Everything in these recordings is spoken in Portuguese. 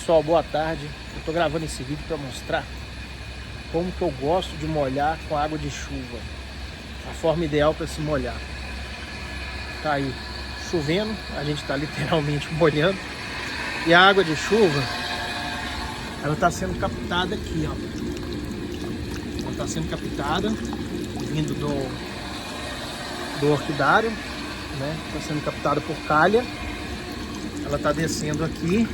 Pessoal, boa tarde. Eu tô gravando esse vídeo para mostrar como que eu gosto de molhar com água de chuva. A forma ideal para se molhar. Tá aí chovendo, a gente tá literalmente molhando. E a água de chuva, ela tá sendo captada aqui, ó. Ela tá sendo captada, vindo do orquidário, né? Tá sendo captada por calha. Ela tá descendo aqui.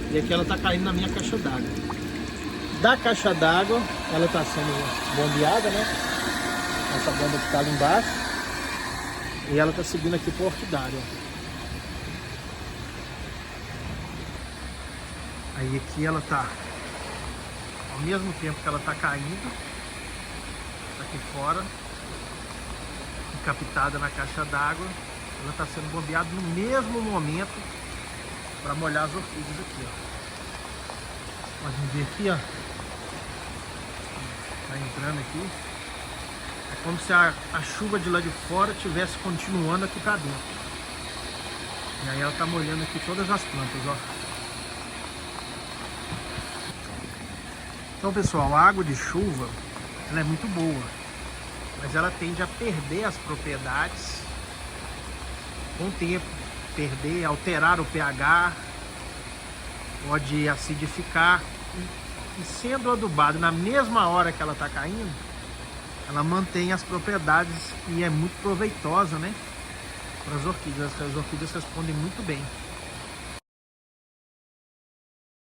E aqui ela tá caindo na minha caixa d'água. Da caixa d'água, ela tá sendo bombeada, né? Essa bomba que tá ali embaixo. E ela tá seguindo aqui pro orquidário, ó. Aí aqui ela tá, ao mesmo tempo que ela tá caindo, aqui fora, e captada na caixa d'água, ela tá sendo bombeada no mesmo momento para molhar as orquídeas aqui, ó. Podem ver aqui, ó. Tá entrando aqui. É como se a chuva de lá de fora estivesse continuando aqui para dentro. E aí ela tá molhando aqui todas as plantas, ó. Então, pessoal, a água de chuva, ela é muito boa, mas ela tende a perder as propriedades com o tempo. Perder, alterar o pH, pode acidificar. E sendo adubado na mesma hora que ela está caindo, ela mantém as propriedades e é muito proveitosa, né, para as orquídeas. As orquídeas respondem muito bem.